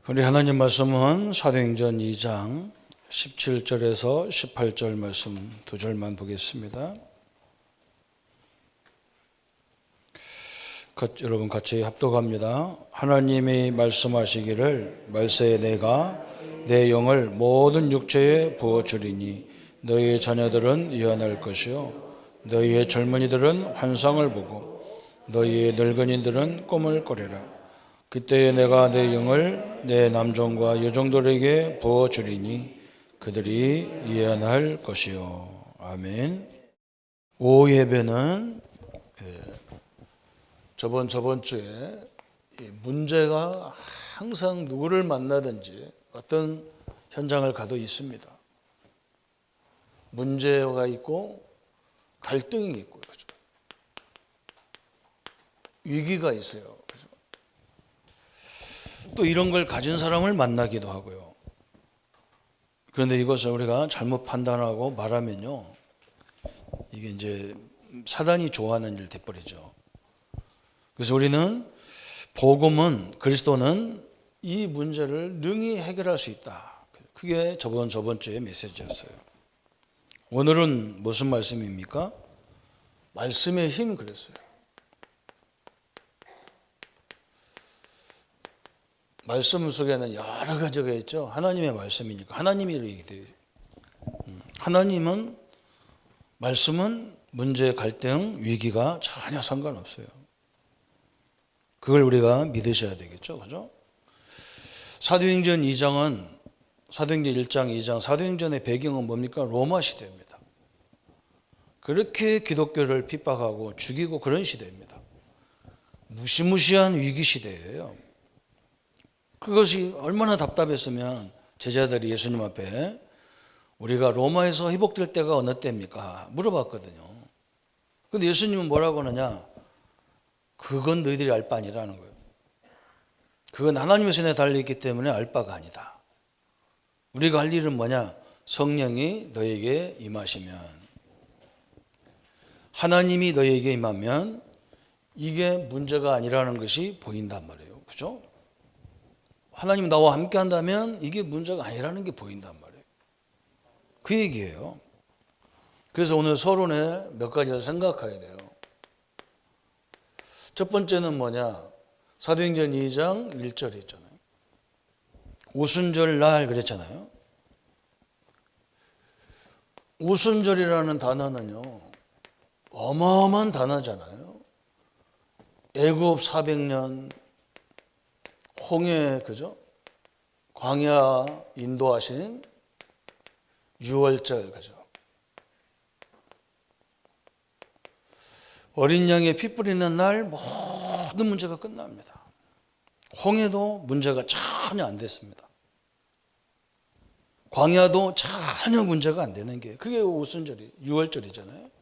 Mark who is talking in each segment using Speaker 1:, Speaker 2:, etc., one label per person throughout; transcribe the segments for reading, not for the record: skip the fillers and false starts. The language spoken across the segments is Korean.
Speaker 1: 우리 하나님 말씀은 사도행전 2장 17절에서 18절 말씀 두 절만 보겠습니다. 여러분 같이 합독합니다. 하나님이 말씀하시기를 말세에 내가 내 영을 모든 육체에 부어주리니 너희의 자녀들은 예언할 것이요 너희의 젊은이들은 환상을 보고 너희의 늙은이들은 꿈을 꾸리라. 그때에 내가 내 영을 내 남종과 여종들에게 부어주리니 그들이 예언할 것이요. 아멘. 오후 예배는 저번 주에 문제가 항상 누구를 만나든지 어떤 현장을 가도 있습니다. 문제가 있고 갈등이 있고 그렇죠? 위기가 있어요. 그렇죠? 또 이런 걸 가진 사람을 만나기도 하고요. 그런데 이것을 우리가 잘못 판단하고 말하면요, 이게 이제 사단이 좋아하는 일 돼버리죠. 그래서 우리는 복음은, 그리스도는 이 문제를 능히 해결할 수 있다. 그게 저번 주의 메시지였어요. 오늘은 무슨 말씀입니까? 말씀의 힘 그랬어요. 말씀 속에는 여러 가지가 있죠. 하나님의 말씀이니까 하나님이 이렇게 돼요. 하나님은 말씀은 문제, 갈등, 위기가 전혀 상관없어요. 그걸 우리가 믿으셔야 되겠죠. 그죠? 사도행전 2장은 사도행전 1장, 2장 사도행전의 배경은 뭡니까? 로마 시대입니다. 그렇게 기독교를 핍박하고 죽이고 그런 시대입니다. 무시무시한 위기 시대예요. 그것이 얼마나 답답했으면 제자들이 예수님 앞에 우리가 로마에서 회복될 때가 어느 때입니까? 물어봤거든요. 근데 예수님은 뭐라고 하느냐? 그건 너희들이 알 바 아니라는 거예요. 그건 하나님의 손에 달려있기 때문에 알 바가 아니다. 우리가 할 일은 뭐냐? 성령이 너에게 임하시면, 하나님이 너에게 임하면 이게 문제가 아니라는 것이 보인단 말이에요. 그죠? 하나님 나와 함께 한다면 이게 문제가 아니라는 게 보인단 말이에요. 그 얘기예요. 그래서 오늘 서론에 몇 가지를 생각해야 돼요. 첫 번째는 뭐냐? 사도행전 2장 1절에 있잖아요. 오순절 날 그랬잖아요. 오순절이라는 단어는요, 어마어마한 단어잖아요. 애굽 400년, 홍해, 그죠? 광야 인도하신 6월절, 그죠? 어린 양의 피 뿌리는 날 모든 문제가 끝납니다. 홍해도 문제가 전혀 안 됐습니다. 광야도 전혀 문제가 안 되는 게 그게 오순절이 6월절이잖아요.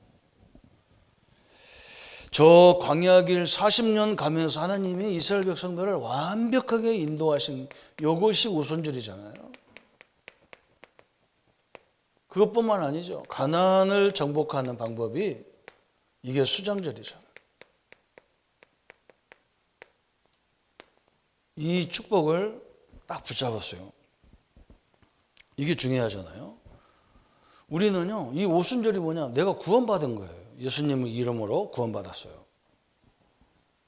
Speaker 1: 저 광야길 40년 가면서 하나님이 이스라엘 백성들을 완벽하게 인도하신 이것이 오순절이잖아요. 그것뿐만 아니죠. 가나안을 정복하는 방법이 이게 수장절이잖아요. 이 축복을 딱 붙잡았어요. 이게 중요하잖아요. 우리는요, 이 오순절이 뭐냐? 내가 구원받은 거예요. 예수님 이름으로 구원받았어요.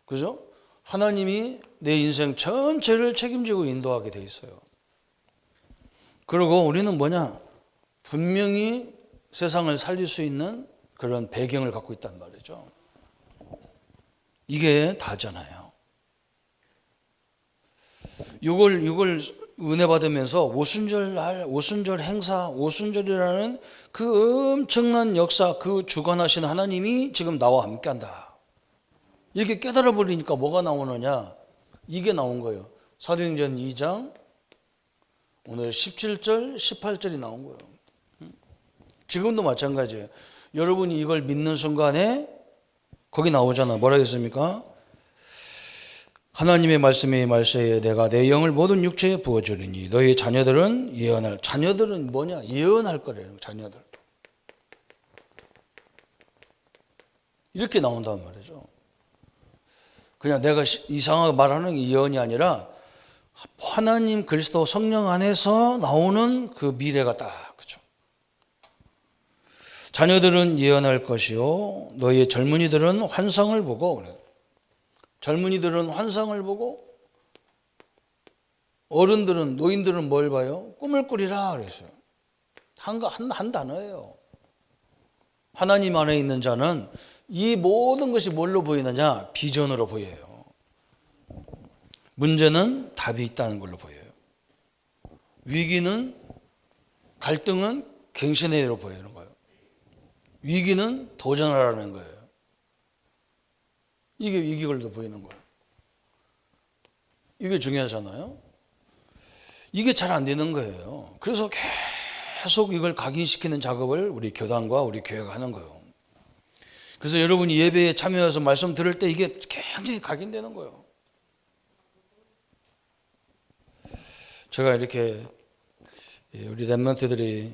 Speaker 1: 그죠? 하나님이 내 인생 전체를 책임지고 인도하게 돼 있어요. 그리고 우리는 뭐냐? 분명히 세상을 살릴 수 있는 그런 배경을 갖고 있단 말이죠. 이게 다잖아요. 이걸 은혜 받으면서 오순절 행사, 오순절이라는 그 엄청난 역사, 그 주관하신 하나님이 지금 나와 함께 한다. 이렇게 깨달아 버리니까 뭐가 나오느냐? 이게 나온 거예요. 사도행전 2장 오늘 17절, 18절이 나온 거예요. 지금도 마찬가지예요. 여러분이 이걸 믿는 순간에 거기 나오잖아. 뭐라 했습니까? 하나님의 말씀이 말세에 내가 내 영을 모든 육체에 부어주리니 너희 자녀들은 예언할. 자녀들은 뭐냐? 예언할 거래요. 자녀들. 이렇게 나온단 말이죠. 그냥 내가 이상하게 말하는 게 예언이 아니라 하나님 그리스도 성령 안에서 나오는 그 미래가 딱 그죠. 자녀들은 예언할 것이요 너희의 젊은이들은 환상을 보고 그래. 젊은이들은 환상을 보고 어른들은 노인들은 뭘 봐요? 꿈을 꾸리라 그랬어요. 한 단어예요. 하나님 안에 있는 자는 이 모든 것이 뭘로 보이느냐? 비전으로 보여요. 문제는 답이 있다는 걸로 보여요. 위기는 갈등은 갱신의 대로 보이는 거예요. 위기는 도전하라는 거예요. 이게 위기걸로 보이는 거예요. 이게 중요하잖아요. 이게 잘 안 되는 거예요. 그래서 계속 이걸 각인시키는 작업을 우리 교단과 우리 교회가 하는 거예요. 그래서 여러분이 예배에 참여해서 말씀 들을 때 이게 굉장히 각인되는 거예요. 제가 이렇게 우리 랩런트들이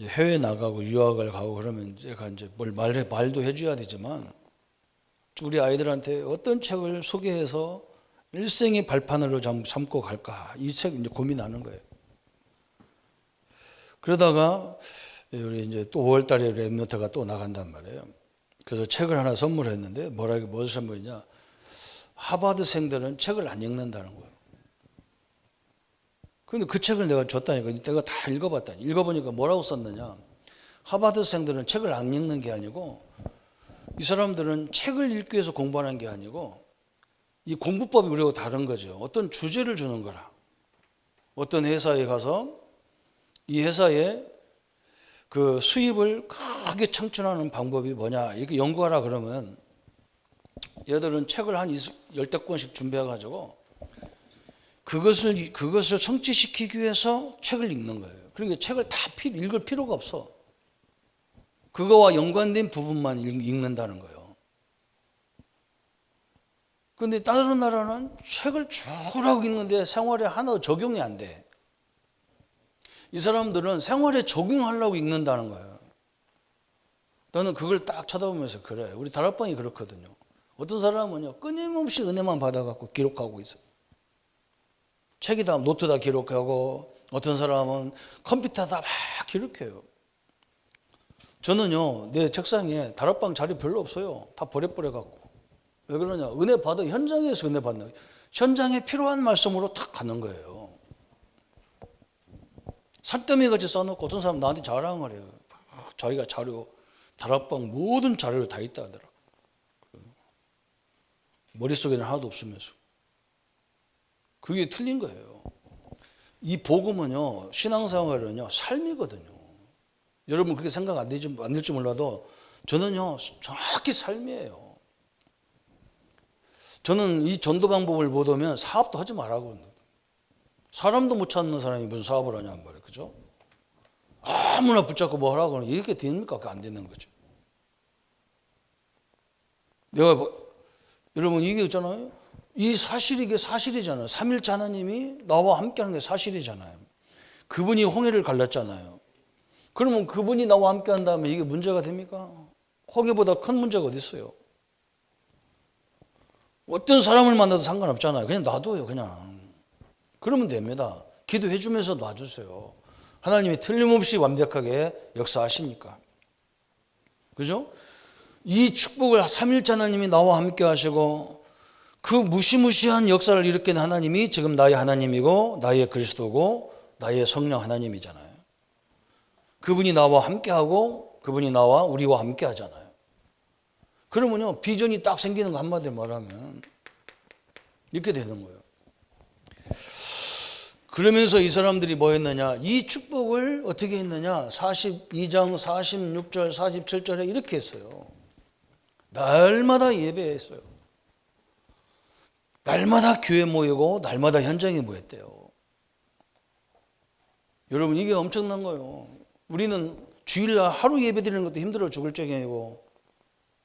Speaker 1: 해외 나가고 유학을 가고 그러면 제가 이제 말도 해줘야 되지만 우리 아이들한테 어떤 책을 소개해서 일생의 발판으로 삼고 갈까 이 책 이제 고민하는 거예요. 그러다가 우리 이제 또 5월달에 랩런트가 또 나간단 말이에요. 그래서 책을 하나 선물했는데 뭘 선물이냐? 하버드생들은 책을 안 읽는다는 거예요. 근데 그 책을 내가 줬다니까. 내가 다 읽어봤다니. 읽어보니까 뭐라고 썼느냐? 하버드생들은 책을 안 읽는 게 아니고 이 사람들은 책을 읽기 위해서 공부하는 게 아니고 이 공부법이 우리하고 다른 거죠. 어떤 주제를 주는 거라. 어떤 회사에 가서 이 회사에 그 수입을 크게 창출하는 방법이 뭐냐 이렇게 연구하라 그러면 얘들은 책을 한 10권씩 준비해가지고 그것을 성취시키기 위해서 책을 읽는 거예요. 그러니까 책을 다 읽을 필요가 없어. 그거와 연관된 부분만 읽는다는 거예요. 근데 다른 나라는 책을 쭉하고 읽는데 생활에 하나도 적용이 안 돼. 이 사람들은 생활에 적용하려고 읽는다는 거예요. 나는 그걸 딱 쳐다보면서 그래. 우리 다락방이 그렇거든요. 어떤 사람은요 끊임없이 은혜만 받아갖고 기록하고 있어요. 책에다 노트다 기록하고 어떤 사람은 컴퓨터다 막 기록해요. 저는요 내 책상에 다락방 자리 별로 없어요. 다 버려갖고. 왜 그러냐? 은혜 받아 현장에서 은혜 받는 거예요. 현장에 필요한 말씀으로 탁 가는 거예요. 산더미 같이 써놓고 어떤 사람 나한테 자랑을 해요. 자기가 자료 다락방 모든 자료를 다 있다 하더라. 머릿속에는 하나도 없으면서. 그게 틀린 거예요. 이 복음은요 신앙생활은요 삶이거든요. 여러분 그렇게 생각 안 될지 몰라도 저는요 정확히 삶이에요. 저는 이 전도 방법을 보면 사업도 하지 말라고. 사람도 못 찾는 사람이 무슨 사업을 하냐 말이에요. 그죠? 아무나 붙잡고 뭐 하라고 하면 이렇게 됩니까? 그게 안 되는 거죠. 여러분 이게 있잖아요. 이 사실이 이게 사실이잖아요. 삼일째 하나님이 나와 함께하는 게 사실이잖아요. 그분이 홍해를 갈랐잖아요. 그러면 그분이 나와 함께한다면 이게 문제가 됩니까? 홍해보다 큰 문제가 어디 있어요? 어떤 사람을 만나도 상관없잖아요. 그냥 놔둬요. 그냥. 그러면 됩니다. 기도해 주면서 놔주세요. 하나님이 틀림없이 완벽하게 역사하시니까. 그죠? 이 축복을 삼일째 하나님이 나와 함께 하시고 그 무시무시한 역사를 일으킨 하나님이 지금 나의 하나님이고 나의 그리스도고 나의 성령 하나님이잖아요. 그분이 나와 함께하고 그분이 나와 우리와 함께 하잖아요. 그러면요 비전이 딱 생기는 거 한마디로 말하면 이렇게 되는 거예요. 그러면서 이 사람들이 뭐 했느냐? 이 축복을 어떻게 했느냐? 42장 46절 47절에 이렇게 했어요. 날마다 예배했어요. 날마다 교회 모이고 날마다 현장에 모였대요. 여러분 이게 엄청난 거예요. 우리는 주일날 하루 예배 드리는 것도 힘들어 죽을 적이고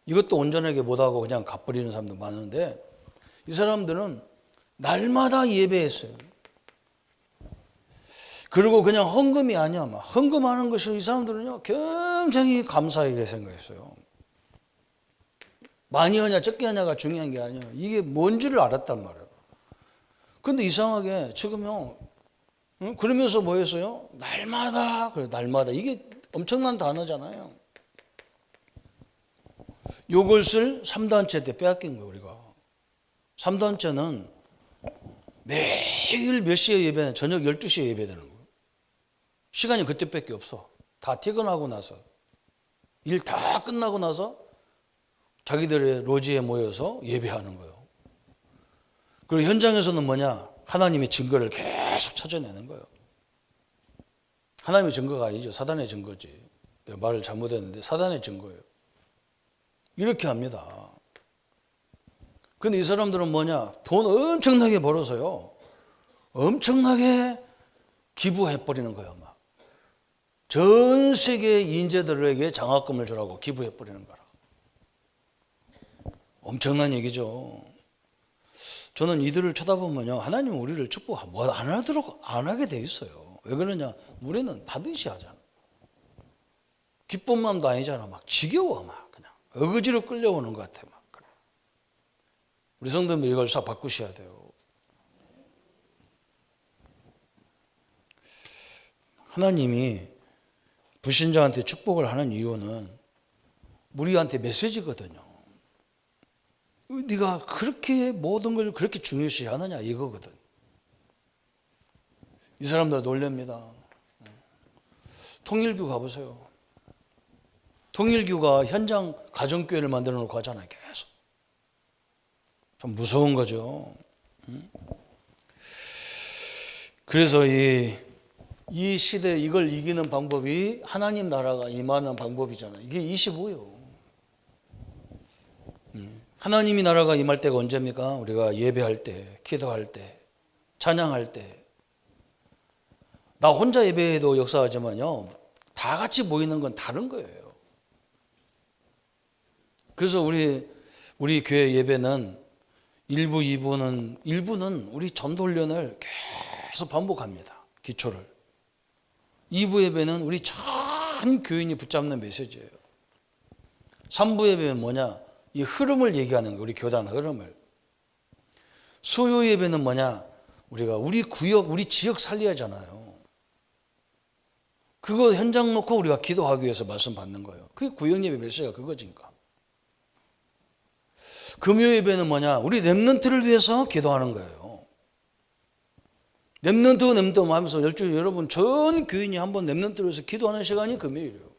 Speaker 1: 이것도 온전하게 못하고 그냥 갚버리는 사람도 많은데 이 사람들은 날마다 예배했어요. 그리고 그냥 헌금이 아니야. 막 헌금하는 것을 이 사람들은요 굉장히 감사하게 생각했어요. 많이 하냐 적게 하냐가 중요한 게 아니에요. 이게 뭔지를 알았단 말이에요. 근데 이상하게 지금요, 응? 그러면서 뭐 했어요? 날마다, 그래, 날마다. 이게 엄청난 단어잖아요. 요것을 3단체 때 빼앗긴 거예요, 우리가. 3단체는 매일 몇 시에 예배는 저녁 12시에 예배되는 거예요. 시간이 그때밖에 없어. 다 퇴근하고 나서. 일 다 끝나고 나서 자기들의 로지에 모여서 예배하는 거예요. 그리고 현장에서는 뭐냐? 하나님의 증거를 계속 찾아내는 거예요. 하나님의 증거가 아니죠. 사단의 증거지. 내가 말을 잘못했는데 사단의 증거예요. 이렇게 합니다. 근데 이 사람들은 뭐냐? 돈 엄청나게 벌어서요. 엄청나게 기부해버리는 거예요. 막. 전 세계 인재들에게 장학금을 주라고 기부해버리는 거라. 엄청난 얘기죠. 저는 이들을 쳐다보면요, 하나님은 우리를 축복 뭐 안 하게 돼 있어요. 왜 그러냐? 우리는 받으셔야 하잖아. 기쁜 마음도 아니잖아. 막 지겨워, 막 그냥 어거지로 끌려오는 것 같아. 막 그래. 우리 성도님들 이걸 싹 바꾸셔야 돼요. 하나님이 불신자한테 축복을 하는 이유는 우리한테 메시지거든요. 네가 그렇게 모든 걸 그렇게 중요시 하느냐 이거거든. 이 사람들 놀랍니다. 통일교 가보세요. 통일교가 현장 가정교회를 만들어 놓고 하잖아요. 계속. 좀 무서운 거죠. 그래서 이 시대 이걸 이기는 방법이 하나님 나라가 임하는 방법이잖아요. 이게 25예요. 하나님이 나라가 임할 때가 언제입니까? 우리가 예배할 때, 기도할 때, 찬양할 때. 나 혼자 예배해도 역사하지만요, 다 같이 모이는 건 다른 거예요. 그래서 우리 교회 예배는 일부는 우리 전도 훈련을 계속 반복합니다. 기초를. 2부 예배는 우리 전 교인이 붙잡는 메시지예요. 3부 예배는 뭐냐? 이 흐름을 얘기하는 거예요. 우리 교단 흐름을. 수요 예배는 뭐냐? 우리가 우리 구역, 우리 지역 살려야 하잖아요. 그거 현장 놓고 우리가 기도하기 위해서 말씀 받는 거예요. 그게 구역 예배 메시지가 그거지니까. 금요 예배는 뭐냐? 우리 렘넌트를 위해서 기도하는 거예요. 렘넌트 하면서 여러분 전 교인이 한번 렘넌트를 위해서 기도하는 시간이 금요일이에요.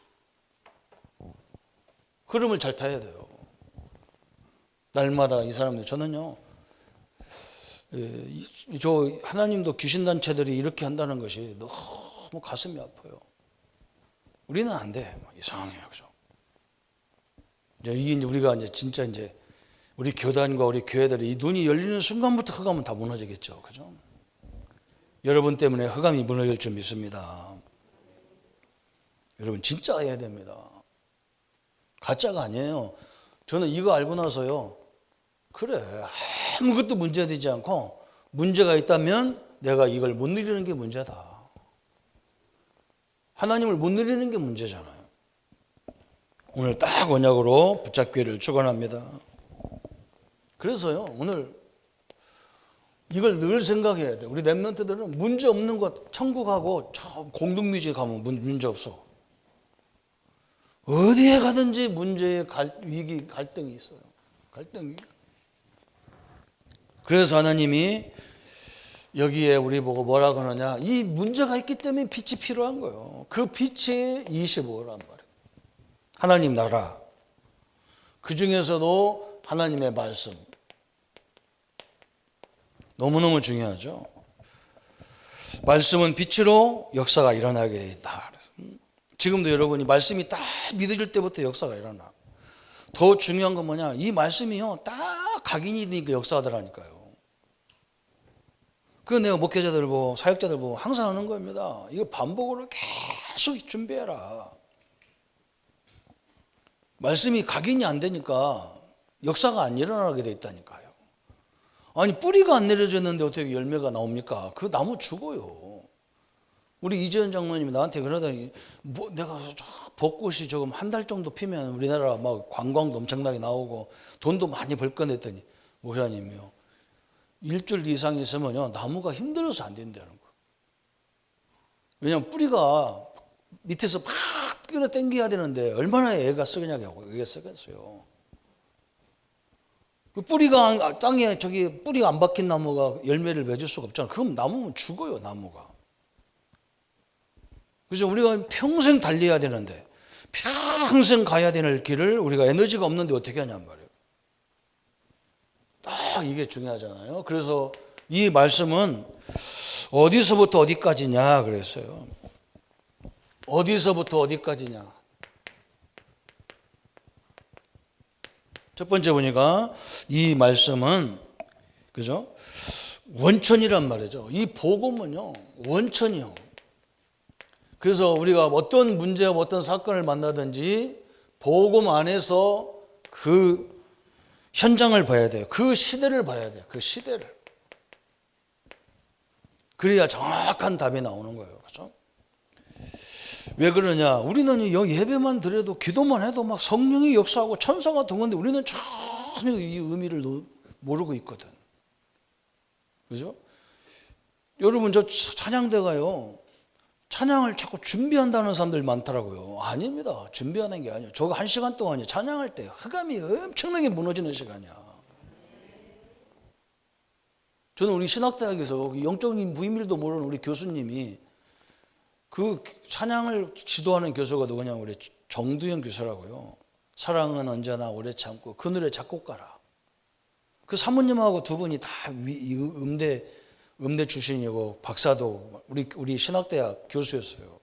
Speaker 1: 흐름을 잘 타야 돼요. 날마다 이 사람들, 저는요, 저 하나님도 귀신단체들이 이렇게 한다는 것이 너무 가슴이 아파요. 우리는 안 돼. 이상해요. 그죠? 이게 우리가 진짜 우리 교단과 우리 교회들이 이 눈이 열리는 순간부터 흑암은 다 무너지겠죠. 그죠? 여러분 때문에 흑암이 무너질 줄 믿습니다. 여러분 진짜 해야 됩니다. 가짜가 아니에요. 저는 이거 알고 나서요, 그래, 아무것도 문제되지 않고 문제가 있다면 내가 이걸 못 누리는 게 문제다. 하나님을 못 누리는 게 문제잖아요. 오늘 딱 언약으로 붙잡기를 축원합니다. 그래서요, 오늘 이걸 늘 생각해야 돼. 우리 렘넌트들은 문제 없는 것, 천국하고 저 공동묘지 가면 문제 없어. 어디에 가든지 문제의 위기, 갈등이 있어요. 갈등이. 그래서 하나님이 여기에 우리 보고 뭐라고 하느냐, 이 문제가 있기 때문에 빛이 필요한 거예요. 그 빛이 25란 말이에요. 하나님 나라. 그 중에서도 하나님의 말씀. 너무너무 중요하죠. 말씀은 빛으로 역사가 일어나게 돼 있다. 지금도 여러분이 말씀이 딱 믿어질 때부터 역사가 일어나. 더 중요한 건 뭐냐, 이 말씀이요 딱 각인이 되니까 역사하더라니까요. 그건 내가 목회자들 보고 사역자들 보고 항상 하는 겁니다. 이거 반복으로 계속 준비해라. 말씀이 각인이 안 되니까 역사가 안 일어나게 돼 있다니까요. 아니 뿌리가 안 내려졌는데 어떻게 열매가 나옵니까? 그 나무 죽어요. 우리 이재현 장로님이 나한테 그러더니 내가 벚꽃이 조금 한 달 정도 피면 우리나라 막 관광도 엄청나게 나오고 돈도 많이 벌 건 했더니 목사님이요, 일주일 이상 있으면요, 나무가 힘들어서 안 된다는 거예요. 왜냐하면 뿌리가 밑에서 막 끌어당겨야 되는데 얼마나 애가 쓰겠냐고, 애가 쓰겠어요. 그 뿌리가 땅에 뿌리가 안 박힌 나무가 열매를 맺을 수가 없잖아요. 그럼 나무는 죽어요, 나무가. 그래서 우리가 평생 달려야 되는데, 평생 가야 되는 길을 우리가 에너지가 없는데 어떻게 하냔 말이에요. 딱 이게 중요하잖아요. 그래서 이 말씀은 어디서부터 어디까지냐 그랬어요. 어디서부터 어디까지냐. 첫 번째 보니까 이 말씀은, 그죠? 원천이란 말이죠. 이 복음은요, 원천이요. 그래서 우리가 어떤 문제와 어떤 사건을 만나든지 복음 안에서 그 현장을 봐야 돼요. 그 시대를 봐야 돼요. 그 시대를. 그래야 정확한 답이 나오는 거예요. 그렇죠? 왜 그러냐? 우리는 예배만 드려도 기도만 해도 막 성령이 역사하고 천사가 동원데 우리는 전혀 이 의미를 모르고 있거든. 그죠? 여러분, 저 찬양대 가요. 찬양을 자꾸 준비한다는 사람들 많더라고요. 아닙니다. 준비하는 게 아니에요. 저거 1시간 동안이요. 찬양할 때 흑암이 엄청나게 무너지는 시간이야. 저는 우리 신학대학에서 영적인 무의미도 모르는 우리 교수님이 그 찬양을 지도하는 교수가 누구냐, 우리 정두영 교수라고요. 사랑은 언제나 오래 참고 그 노래 작곡가라. 그 사모님하고 두 분이 다 음대 출신이고 박사도 우리 신학대학 교수였어요.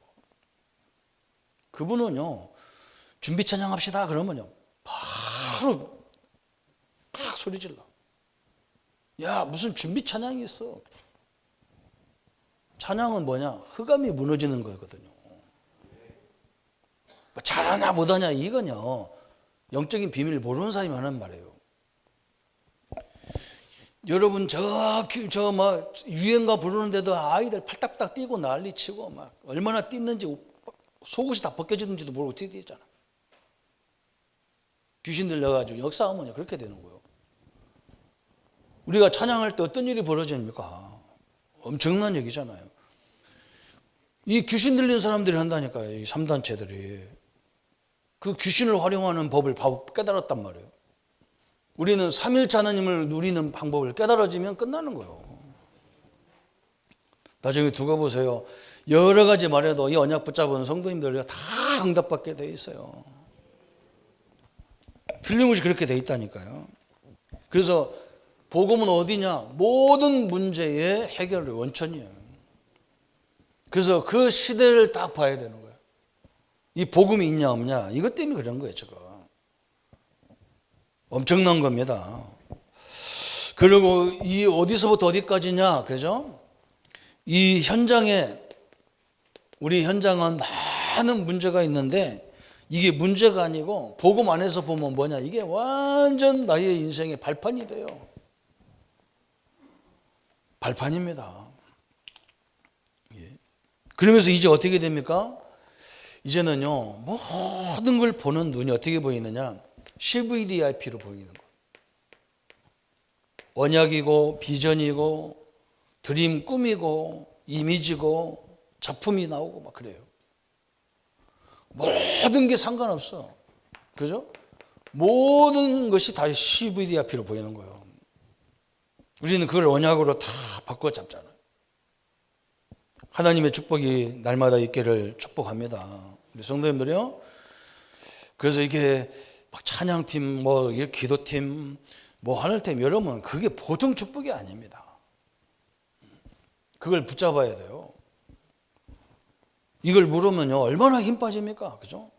Speaker 1: 그분은요, 준비 찬양합시다 그러면요, 바로 막 소리 질러. 야, 무슨 준비 찬양이 있어. 찬양은 뭐냐? 흑암이 무너지는 거거든요. 뭐 잘하냐 못하냐 이거요, 영적인 비밀을 모르는 사람이 하는 말이에요. 여러분, 막 유행가 부르는데도 아이들 팔딱팔딱 뛰고 난리치고 막 얼마나 뛰는지 속옷이 다 벗겨지는지도 모르고 뛰잖아. 귀신 들려가지고 역사하면 그렇게 되는 거예요. 우리가 찬양할 때 어떤 일이 벌어집니까? 엄청난 얘기잖아요. 이 귀신 들린 사람들이 한다니까요. 이 3단체들이. 그 귀신을 활용하는 법을 깨달았단 말이에요. 우리는 삼일째 하나님을 누리는 방법을 깨달아지면 끝나는 거예요. 나중에 두고 보세요. 여러 가지 말해도 이 언약 붙잡은 성도님들이 다 응답받게 돼 있어요. 틀림없이 그렇게 돼 있다니까요. 그래서 복음은 어디냐? 모든 문제의 해결의 원천이에요. 그래서 그 시대를 딱 봐야 되는 거예요. 이 복음이 있냐 없냐, 이것 때문에 그런 거예요. 지금 엄청난 겁니다. 그리고 이 어디서부터 어디까지냐, 그죠? 이 현장에, 우리 현장은 많은 문제가 있는데 이게 문제가 아니고 복음 안에서 보면 뭐냐, 이게 완전 나의 인생의 발판이 돼요. 발판입니다. 예. 그러면서 이제 어떻게 됩니까? 이제는요, 모든 걸 보는 눈이 어떻게 보이느냐, CVDIP로 보이는 거예요. 언약이고 비전이고 드림, 꿈이고 이미지고 작품이 나오고 막 그래요. 모든 게 상관없어. 그죠? 모든 것이 다 CVDIP로 보이는 거예요. 우리는 그걸 언약으로 다 바꿔 잡잖아요. 하나님의 축복이 날마다 있기를 축복합니다. 우리 성도님들이요. 그래서 이게 막 찬양팀, 뭐 기도팀, 뭐 하늘팀, 여러분 그게 보통 축복이 아닙니다. 그걸 붙잡아야 돼요. 이걸 물으면요, 얼마나 힘 빠집니까? 그죠?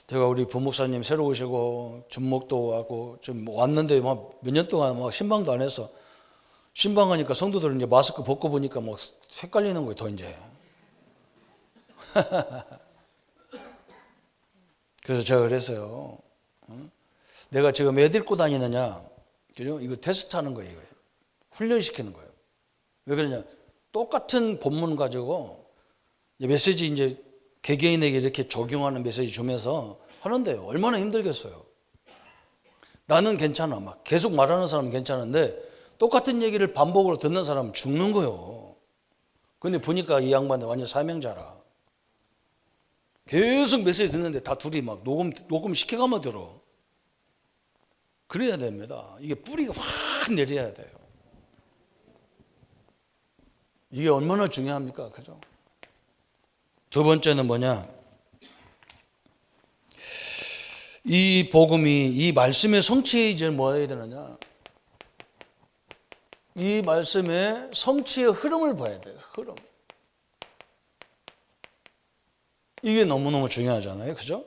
Speaker 1: 제가 우리 부목사님 새로 오시고 준목도 하고 좀 왔는데 막 몇 년 동안 막 신방도 안 해서, 신방하니까 성도들은 이제 마스크 벗고 보니까 막 헷갈리는 거예요, 더 이제. 그래서 제가 그랬어요. 내가 지금 애 데리고 다니느냐, 그죠? 이거 테스트 하는 거예요, 이거. 훈련시키는 거예요. 왜 그러냐? 똑같은 본문 가지고 메시지 이제 개개인에게 이렇게 적용하는 메시지 주면서 하는데요, 얼마나 힘들겠어요. 나는 괜찮아, 막 계속 말하는 사람은 괜찮은데 똑같은 얘기를 반복으로 듣는 사람은 죽는 거예요. 근데 보니까 이 양반은 완전 사명자라. 계속 메시지 듣는데 다 둘이 막 녹음 시켜가며 들어. 그래야 됩니다. 이게 뿌리가 확 내려야 돼요. 이게 얼마나 중요합니까? 그죠? 두 번째는 뭐냐? 이 복음이, 이 말씀의 성취에 이제 뭐 해야 되느냐? 이 말씀의 성취의 흐름을 봐야 돼요. 흐름. 이게 너무너무 중요하잖아요. 그죠?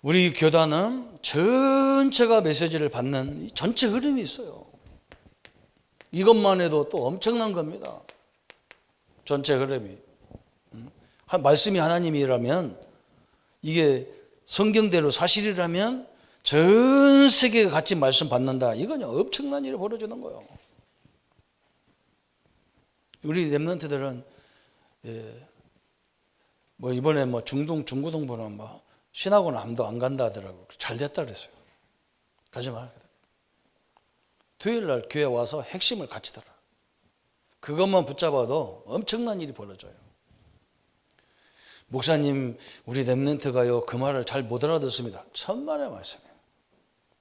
Speaker 1: 우리 교단은 전체가 메시지를 받는 전체 흐름이 있어요. 이것만 해도 또 엄청난 겁니다. 전체 흐름이. 말씀이 하나님이라면, 이게 성경대로 사실이라면 전 세계가 같이 말씀 받는다. 이건 엄청난 일이 벌어지는 거예요. 우리 렘넌트들은 뭐 이번에 뭐 중고등부는 뭐 신학원 암도 안 간다 하더라고. 잘 됐다 그랬어요. 가지 마. 토요일 날 교회 와서 핵심을 가르치더라. 그것만 붙잡아도 엄청난 일이 벌어져요. 목사님, 우리 렘넌트가요 그 말을 잘 못 알아듣습니다. 천만의 말씀이에요.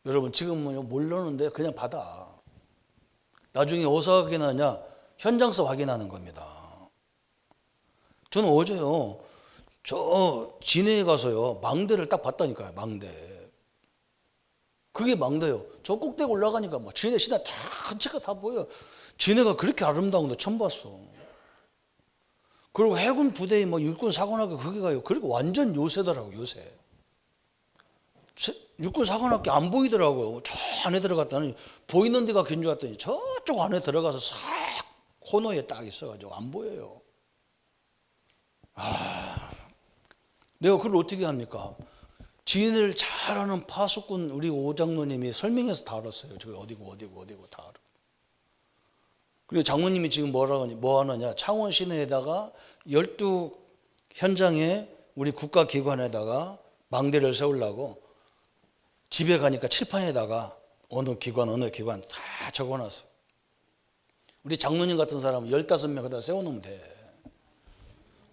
Speaker 1: 여러분 지금은 모르는데 그냥 받아. 나중에 어디서 확인하냐? 현장에서 확인하는 겁니다. 저는 어제요 저 진해에 가서요 망대를 딱 봤다니까요. 망대. 그게 망대요. 저 꼭대기 올라가니까 막 진해 시내 다 전체가 다 보여. 진해가 그렇게 아름다운 거 처음 봤어. 그리고 해군 부대에 뭐 육군 사관학교 그게 가요. 그리고 완전 요새더라고. 요새. 육군 사관학교 안 보이더라고요. 저 안에 들어갔더니 보이는 데가 긴 줄 알았더니 저쪽 안에 들어가서 싹 코너에 딱 있어가지고 안 보여요. 내가 그걸 어떻게 합니까? 진해를 잘 아는 파수꾼 우리 오장로님이 설명해서 다 알았어요. 저기 어디고 다 알아. 그리고 장모님이 지금 뭐 하느냐? 창원 시내에다가 12 현장에 우리 국가기관에다가 망대를 세우려고 집에 가니까 칠판에다가 어느 기관 다 적어놨어. 우리 장로님 같은 사람은 15명에다 세워놓으면 돼.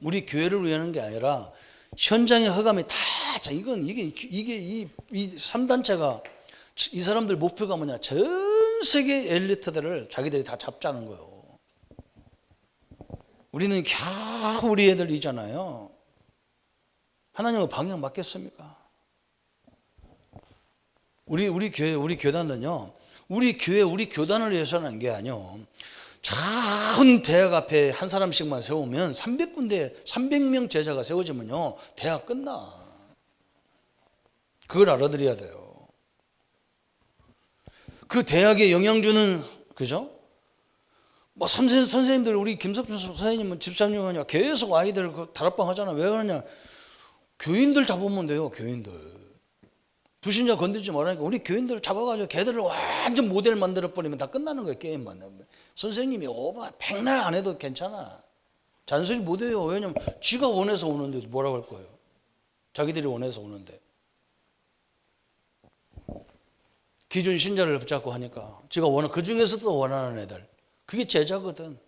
Speaker 1: 우리 교회를 위하는 게 아니라 현장의 허감이 다, 이게 이 3단체가 이 사람들 목표가 뭐냐? 전 세계 엘리트들을 자기들이 다 잡자는 거예요. 우리는 겨우 우리 애들이잖아요. 하나님은 방향 맞겠습니까? 우리 교회, 우리 교단은요, 우리 교회, 우리 교단을 위해서는 한 게 아니요. 전 대학 앞에 한 사람씩만 세우면 300군데, 300명 제자가 세워지면요, 대학 끝나. 그걸 알아들어야 돼요. 그 대학에 영향 주는, 그죠? 뭐 선생님들, 우리 김석준 선생님은 집사님은 계속 아이들 그 다락방 하잖아. 왜 그러냐? 교인들 잡으면 돼요, 교인들. 불신자 건들지 말라니까 우리 교인들 잡아가지고 걔들을 완전 모델 만들어버리면 다 끝나는 거예요. 게임만. 선생님이 백날 안 해도 괜찮아. 잔소리 못해요. 왜냐면 지가 원해서 오는데 뭐라고 할 거예요. 자기들이 원해서 오는데. 기존 신자를 붙잡고 하니까 지가 그 중에서도 원하는 애들. 그게 제자거든.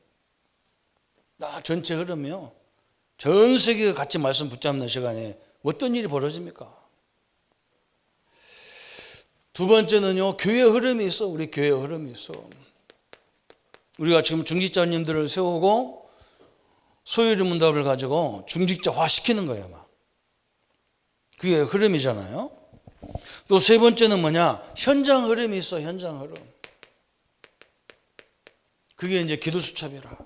Speaker 1: 나 전체 흐름이요. 전 세계가 같이 말씀 붙잡는 시간에 어떤 일이 벌어집니까? 두 번째는요, 교회 흐름이 있어. 우리 교회 흐름이 있어. 우리가 지금 중직자님들을 세우고 소유리 문답을 가지고 중직자화 시키는 거예요. 막. 그게 흐름이잖아요. 또 세 번째는 뭐냐? 현장 흐름이 있어. 현장 흐름. 그게 이제 기도 수첩이라.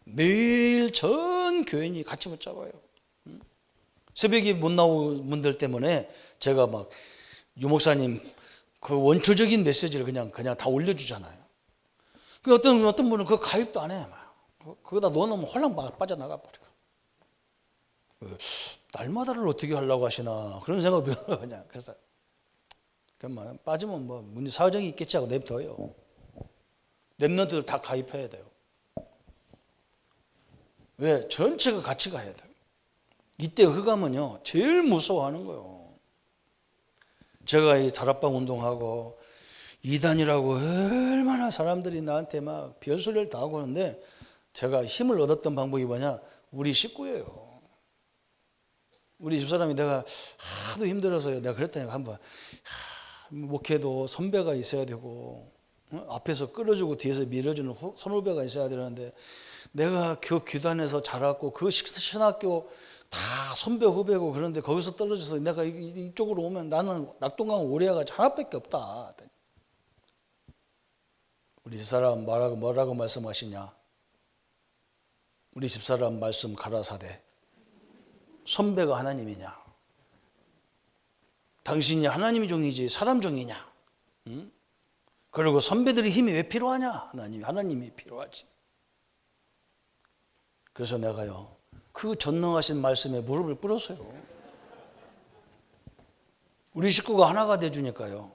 Speaker 1: 매일 전 교인이 같이 붙잡아요. 새벽에 못 나온 분들 때문에 제가 막 유목사님 그 원초적인 메시지를 그냥 다 올려주잖아요. 그 어떤 분은 그 가입도 안 해. 그거다 넣어놓으면 홀랑 빠져나가 버려. 날마다를 어떻게 하려고 하시나 그런 생각 들어요. 그냥 그래서 그만 빠지면 뭐 문제 사정이 있겠지 하고 냅둬요. 렘넌트들 다 가입해야 돼요. 왜? 전체가 같이 가야 돼요. 이때 흑암은요 제일 무서워하는 거예요. 제가 이 다락방 운동하고 이단이라고 얼마나 사람들이 나한테 막 별소리를 다 하고 하는데 제가 힘을 얻었던 방법이 뭐냐? 우리 식구예요. 우리 집사람이 내가 하도 힘들어서 내가 그랬다니까 한번 목회도 선배가 있어야 되고 앞에서 끌어주고 뒤에서 밀어주는 선후배가 있어야 되는데 내가 그 교단에서 자랐고 그 신학교 다 선배 후배고 그런데 거기서 떨어져서 내가 이쪽으로 오면 나는 낙동강 오리아가 하나밖에 없다. 우리 집사람 뭐라고 말씀하시냐? 우리 집사람 말씀 가라사대 선배가 하나님이냐? 당신이 하나님의 종이지 사람 종이냐? 응? 그리고 선배들의 힘이 왜 필요하냐? 하나님이 필요하지. 그래서 내가요 그 전능하신 말씀에 무릎을 꿇었어요. 우리 식구가 하나가 돼주니까요.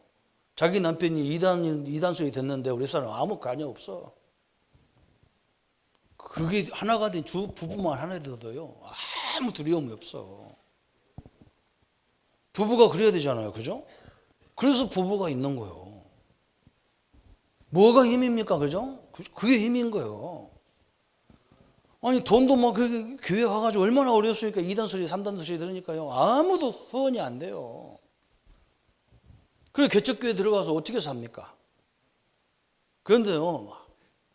Speaker 1: 자기 남편이 이단 소리 듣는데 우리 사람 아무 관여 없어. 그게 하나가 된 부부만 하나 되어도요 아무 두려움이 없어. 부부가 그래야 되잖아요, 그죠? 그래서 부부가 있는 거예요. 뭐가 힘입니까, 그죠? 그게 힘인 거예요. 아니 돈도 막 교회 가가지고 얼마나 어려웠으니까 2단 소리 3단 소리 들으니까요 아무도 후원이 안 돼요. 그래 개척교회 들어가서 어떻게 삽니까? 그런데요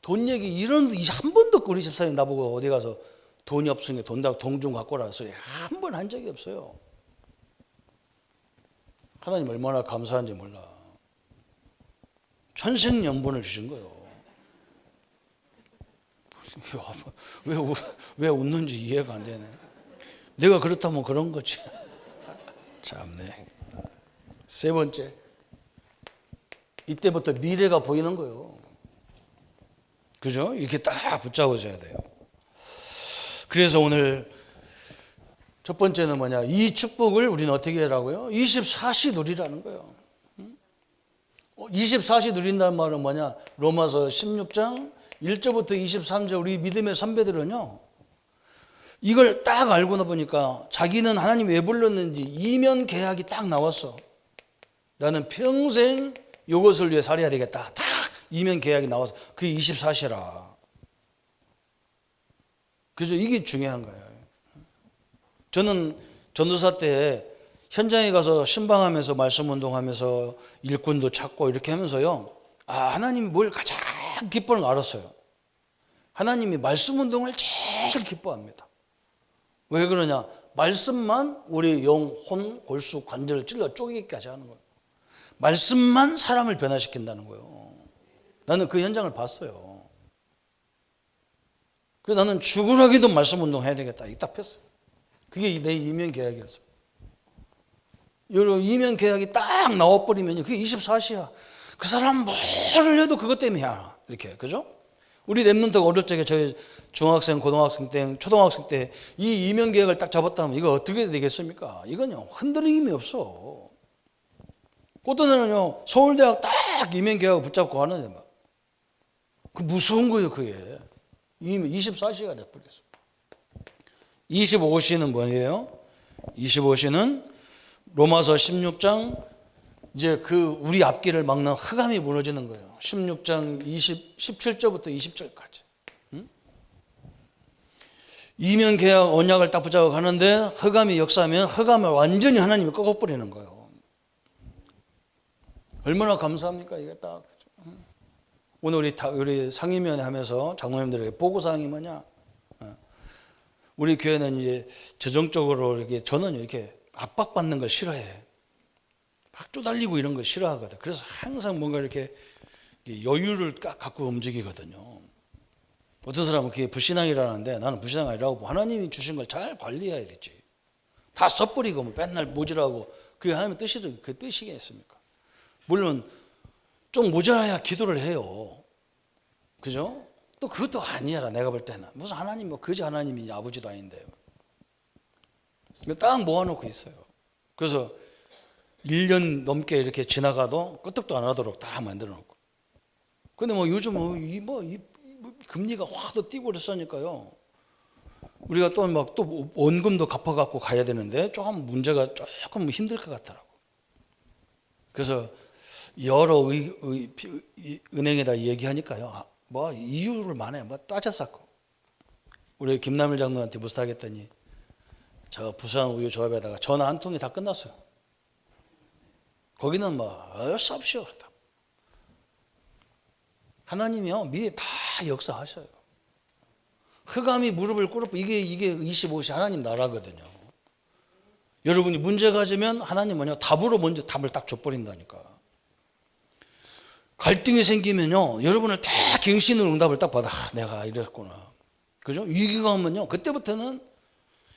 Speaker 1: 돈 얘기 이런 한 번도 없고 우리 집사님 나보고 어디 가서 돈이 없으니까 돈 좀 갖고 오라 소리 한 번 한 적이 없어요. 하나님 얼마나 감사한지 몰라. 천생연분을 주신 거예요. 왜 웃는지 이해가 안 되네. 내가 그렇다면 그런 거지. 참네. 세 번째, 이때부터 미래가 보이는 거예요. 그죠? 이렇게 딱 붙잡으셔야 돼요. 그래서 오늘 첫 번째는 뭐냐? 이 축복을 우리는 어떻게 하라고요? 24시 누리라는 거예요. 24시 누린다는 말은 뭐냐? 로마서 16장 1절부터 23절 우리 믿음의 선배들은요. 이걸 딱 알고 나보니까 자기는 하나님 왜 불렀는지 이면 계약이 딱 나왔어. 나는 평생 이것을 위해 살아야 되겠다. 딱 이면 계약이 나와서 그게 24시라. 그래서 이게 중요한 거예요. 저는 전도사 때 현장에 가서 신방하면서 말씀 운동하면서 일꾼도 찾고 이렇게 하면서요. 하나님이 뭘 가장 기뻐하는 걸 알았어요. 하나님이 말씀 운동을 제일 기뻐합니다. 왜 그러냐? 말씀만 우리 영, 혼, 골수, 관절을 찔러 쪼개기까지 하는 거예요. 말씀만 사람을 변화시킨다는 거예요. 나는 그 현장을 봤어요. 그래서 나는 죽으라기도 말씀 운동해야 되겠다. 딱 폈어요. 그게 내 이면 계약이었어요. 여러분 이면 계약이 딱 나와버리면 그게 24시야. 그 사람 뭐를 해도 그것 때문이야. 이렇게 그죠? 우리 랩런트가 어릴 적에 저희 중학생, 고등학생 때, 초등학생 때 이 이면 계약을 딱 잡았다면 이거 어떻게 되겠습니까? 이건요 흔들림이 없어. 어떤 애는요 서울대학 딱 이면 계약을 붙잡고 하는데 막 그 무서운 거예요 그게. 이미 24시가 돼버렸어. 25시는 뭐예요? 25시는 로마서 16장 이제 그 우리 앞길을 막는 흑암이 무너지는 거예요. 16장 17절부터 20절까지. 이면 계약 언약을 딱 붙잡고 가는데 흑암이 역사하면 흑암을 완전히 하나님이 꺾어버리는 거예요. 얼마나 감사합니까 이게 딱. 오늘 우리 상임위원회 하면서 장로님들에게 보고사항이 뭐냐? 우리 교회는 이제 재정적으로 이렇게 저는 이렇게 압박받는 걸 싫어해. 막 쪼달리고 이런 걸 싫어하거든. 그래서 항상 뭔가 이렇게 여유를 갖고 움직이거든요. 어떤 사람은 그게 불신앙이라는데 나는 불신앙 아니라고 보고 하나님이 주신 걸 잘 관리해야 되지. 다 써버리고 뭐 맨날 모질하고 그게 하나님의 그 뜻이겠습니까? 물론 좀 모자라야 기도를 해요. 그죠? 또 그것도 아니야. 내가 볼 때는 무슨 하나님 뭐 거지 하나님이냐 아버지도 아닌데 딱 모아놓고 있어요. 그래서 1년 넘게 이렇게 지나가도 끄떡도 안 하도록 다 만들어 놓고. 근데 뭐 요즘 금리가 확 또 뛰고 그랬으니까요. 우리가 또 원금도 갚아갖고 가야 되는데 조금 문제가 조금 힘들 것 같더라고. 그래서 여러 은행에다 얘기하니까요. 뭐 이유를 많이 뭐 따졌었고. 우리 김남일 장로한테 부탁했더니 저 부산 우유 조합에다가 전화 한 통이 다 끝났어요. 거기는 뭐 쌉시오. 하나님이요 미리 다 역사하셔요. 흑암이 무릎을 꿇고 이게 25시 하나님 나라거든요. 여러분이 문제 가지면 하나님은요 답으로 먼저 답을 딱 줘버린다니까. 갈등이 생기면요 여러분을 다 갱신으로 응답을 딱 받아. 내가 이랬구나. 그죠? 위기가 오면요 그때부터는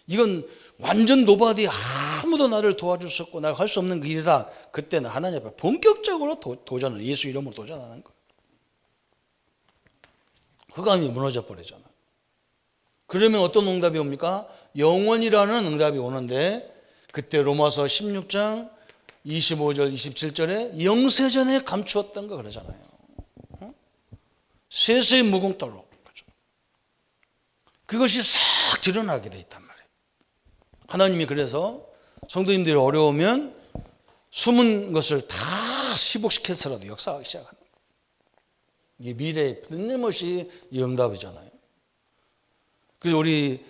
Speaker 1: 이건 완전 노바디 아무도 나를 도와줄 수 없고 나를 할 수 없는 일이다. 그때는 하나님 앞에 본격적으로 도전을 예수 이름으로 도전하는 거예요. 흑암이 무너져 버리잖아요. 그러면 어떤 응답이 옵니까? 영원이라는 응답이 오는데 그때 로마서 16장 25절 27절에 영세전에 감추었던 거 그러잖아요. 세세 무궁떨로 그것이 싹 드러나게 돼 있단 말이에요. 하나님이 그래서 성도님들이 어려우면 숨은 것을 다 시복시켜서라도 역사하기 시작합니다. 이게 미래의 끊임없이 이 응답이잖아요. 그래서 우리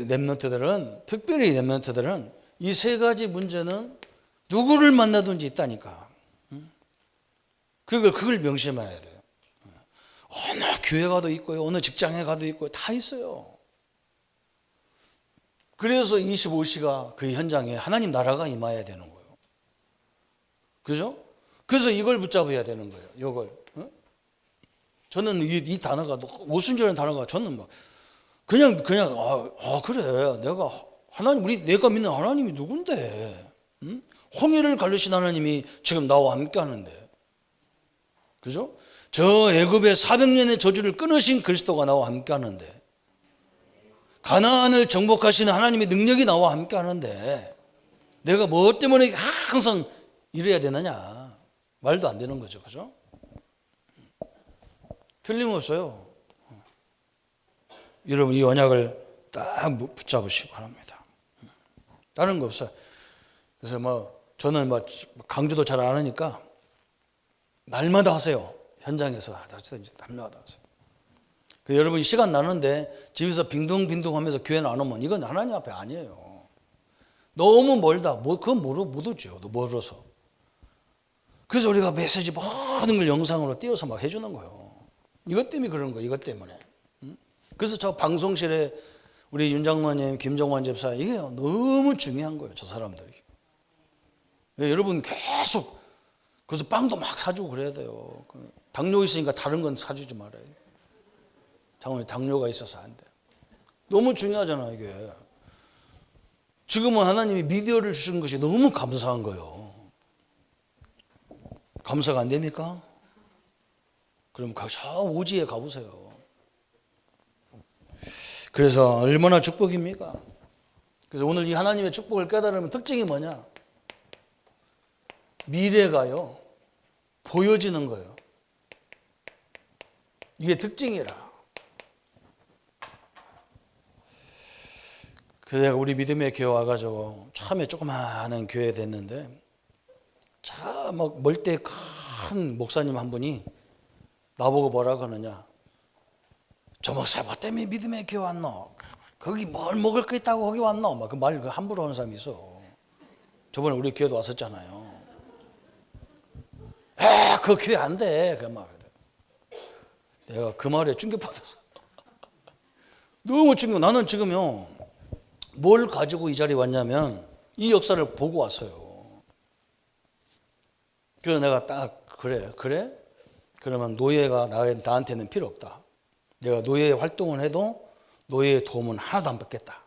Speaker 1: 렘넌트들은 특별히 렘넌트들은 이 세 가지 문제는 누구를 만나든지 있다니까. 그걸 명심해야 돼요. 어느 교회 가도 있고요, 어느 직장에 가도 있고요, 다 있어요. 그래서 25시가 그 현장에 하나님 나라가 임해야 되는 거예요. 그죠? 그래서 이걸 붙잡아야 되는 거예요. 이걸. 저는 이 단어가 오순절이라는 단어가 저는 막 그냥 그래 내가 믿는 하나님이 누군데? 홍해를 가르신 하나님이 지금 나와 함께 하는데, 그죠? 저 애굽의 400년의 저주를 끊으신 그리스도가 나와 함께 하는데, 가나안을 정복하시는 하나님의 능력이 나와 함께 하는데 내가 뭐 때문에 항상 이래야 되느냐? 말도 안 되는 거죠. 그죠? 틀림없어요. 여러분 이 언약을 딱 붙잡으시기 바랍니다. 다른 거 없어요. 그래서 저는 강조도 잘 안 하니까 날마다 하세요. 현장에서 날마다 하세요. 여러분이 시간 나는데 집에서 빈둥빈둥 하면서 교회 안 오면 이건 하나님 앞에 아니에요. 너무 멀다. 그건 못 오죠. 멀어서. 그래서 우리가 메시지 모든 걸 영상으로 띄워서 막 해주는 거예요. 이것 때문에 그런 거예요. 이것 때문에. 그래서 저 방송실에 우리 윤 장로님, 김정환 집사 이게 너무 중요한 거예요. 저 사람들이. 여러분 계속 그래서 빵도 막 사주고 그래야 돼요. 당뇨 있으니까 다른 건 사주지 말아요. 당뇨가 있어서 안 돼. 너무 중요하잖아 이게. 지금은 하나님이 미디어를 주신 것이 너무 감사한 거예요. 감사가 안 됩니까? 그럼 저 오지에 가보세요. 그래서 얼마나 축복입니까? 그래서 오늘 이 하나님의 축복을 깨달으면 특징이 뭐냐? 미래가요 보여지는 거예요. 이게 특징이라. 그래서 내가 우리 믿음의 교회 와가지고 처음에 조그마한 교회 됐는데 참 멀대 큰 목사님 한 분이 나보고 뭐라고 하느냐? 저 목사 뭐 때문에 믿음의 교회 왔노? 거기 뭘 먹을 거 있다고 거기 왔노? 막 그 말 함부로 하는 사람이 있어. 저번에 우리 교회도 왔었잖아요. 그 교회 안 돼. 그 말. 내가 그 말에 충격받았어. 너무 충격. 나는 지금요 뭘 가지고 이 자리에 왔냐면 이 역사를 보고 왔어요. 그래서 내가 딱 그래? 그러면 노예가 나한테는 필요 없다. 내가 노예 활동을 해도 노예의 도움은 하나도 안 받겠다.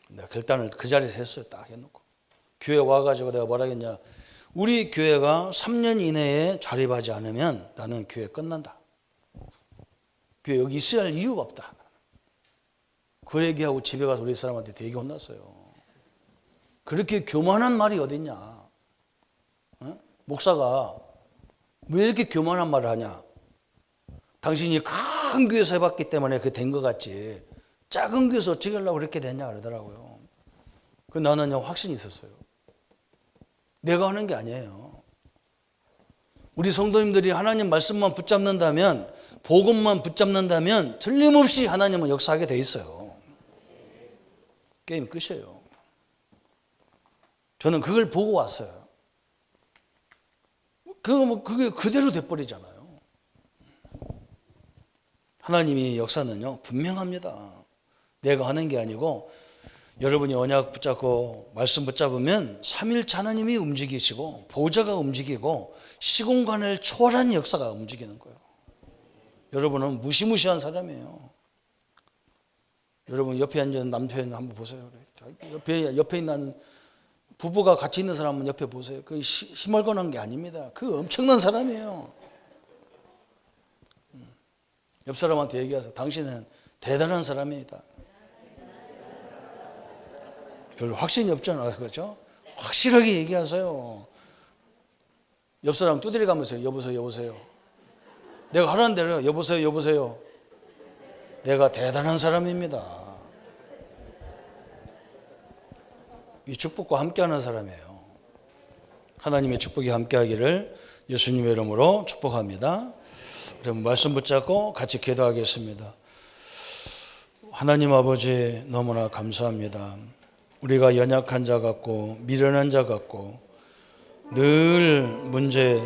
Speaker 1: 내가 결단을 그 자리에서 했어요. 딱 해놓고. 교회 와가지고 내가 뭐라 했냐. 우리 교회가 3년 이내에 자립하지 않으면 나는 교회 끝난다. 교회 여기 있어야 할 이유가 없다. 그 얘기하고 집에 가서 우리 사람한테 되게 혼났어요. 그렇게 교만한 말이 어딨냐. 목사가 왜 이렇게 교만한 말을 하냐. 당신이 큰 교회에서 해봤기 때문에 그게 된 것 같지. 작은 교회에서 어떻게 하려고 그렇게 됐냐 그러더라고요. 나는 확신이 있었어요. 내가 하는 게 아니에요. 우리 성도님들이 하나님 말씀만 붙잡는다면, 복음만 붙잡는다면 틀림없이 하나님은 역사하게 돼 있어요. 게임 끝이에요. 저는 그걸 보고 왔어요. 그게 그대로 돼버리잖아요. 하나님이 역사는요 분명합니다. 내가 하는 게 아니고 여러분이 언약 붙잡고 말씀 붙잡으면 삼일체 하나님이 움직이시고 보좌가 움직이고 시공간을 초월한 역사가 움직이는 거예요. 여러분은 무시무시한 사람이에요. 여러분 옆에 앉은 남편 한번 보세요. 옆에 있는 부부가 같이 있는 사람은 옆에 보세요. 그 희멀건한 게 아닙니다. 그 엄청난 사람이에요. 옆 사람한테 얘기하세요. 당신은 대단한 사람입니다. 별로 확신이 없잖아요. 그렇죠? 확실하게 얘기하세요. 옆 사람 두드려 가면서 여보세요. 내가 하라는 대로 여보세요. 내가 대단한 사람입니다. 이 축복과 함께하는 사람이에요. 하나님의 축복이 함께하기를 예수님의 이름으로 축복합니다. 그럼 말씀 붙잡고 같이 기도하겠습니다. 하나님 아버지 너무나 감사합니다. 우리가 연약한 자 같고 미련한 자 같고 늘 문제,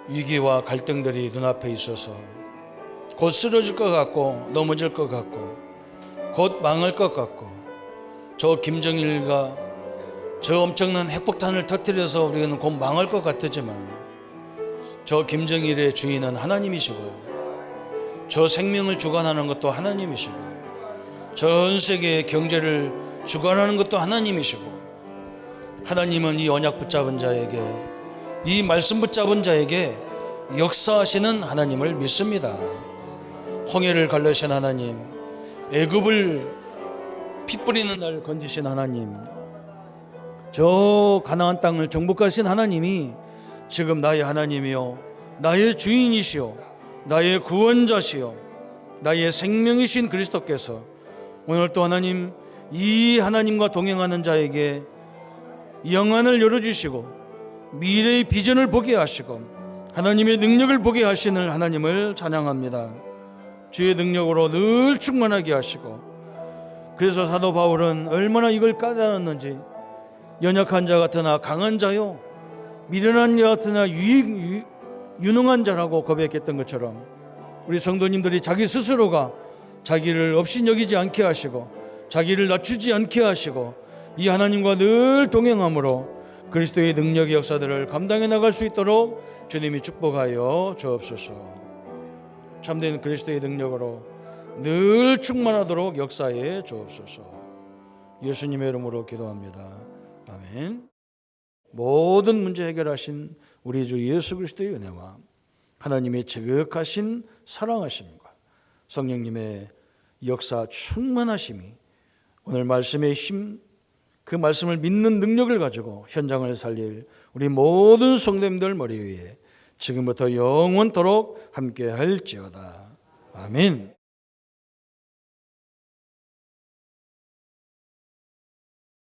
Speaker 1: 위기와 갈등들이 눈앞에 있어서 곧 쓰러질 것 같고 넘어질 것 같고 곧 망할 것 같고 저 김정일과 저 엄청난 핵폭탄을 터뜨려서 우리는 곧 망할 것 같았지만 저 김정일의 주인은 하나님이시고 저 생명을 주관하는 것도 하나님이시고 전 세계의 경제를 주관하는 것도 하나님이시고 하나님은 이 언약 붙잡은 자에게 이 말씀 붙잡은 자에게 역사하시는 하나님을 믿습니다. 홍해를 갈르신 하나님, 애굽을 피 뿌리는 날 건지신 하나님, 저 가나안 땅을 정복하신 하나님이 지금 나의 하나님이요 나의 주인이시요 나의 구원자시요 나의 생명이신 그리스도께서 오늘 또 하나님 이 하나님과 동행하는 자에게 영안을 열어주시고 미래의 비전을 보게 하시고 하나님의 능력을 보게 하시는 하나님을 찬양합니다. 주의 능력으로 늘 충만하게 하시고 그래서 사도 바울은 얼마나 이걸 까다롭는지 연약한 자 같으나 강한 자요 미련한 자 같으나 유능한 자라고 고백했던 것처럼 우리 성도님들이 자기 스스로가 자기를 업신여기지 않게 하시고 자기를 낮추지 않게 하시고 이 하나님과 늘 동행함으로 그리스도의 능력의 역사들을 감당해 나갈 수 있도록 주님이 축복하여 주옵소서. 참된 그리스도의 능력으로 늘 충만하도록 역사해 주옵소서. 예수님의 이름으로 기도합니다. 아멘. 모든 문제 해결하신 우리 주 예수 그리스도의 은혜와 하나님의 지극하신 사랑하심과 성령님의 역사 충만하심이 오늘 말씀의 힘, 그 말씀을 믿는 능력을 가지고 현장을 살릴 우리 모든 성도님들 머리 위에 지금부터 영원토록 함께 할지어다. 아멘.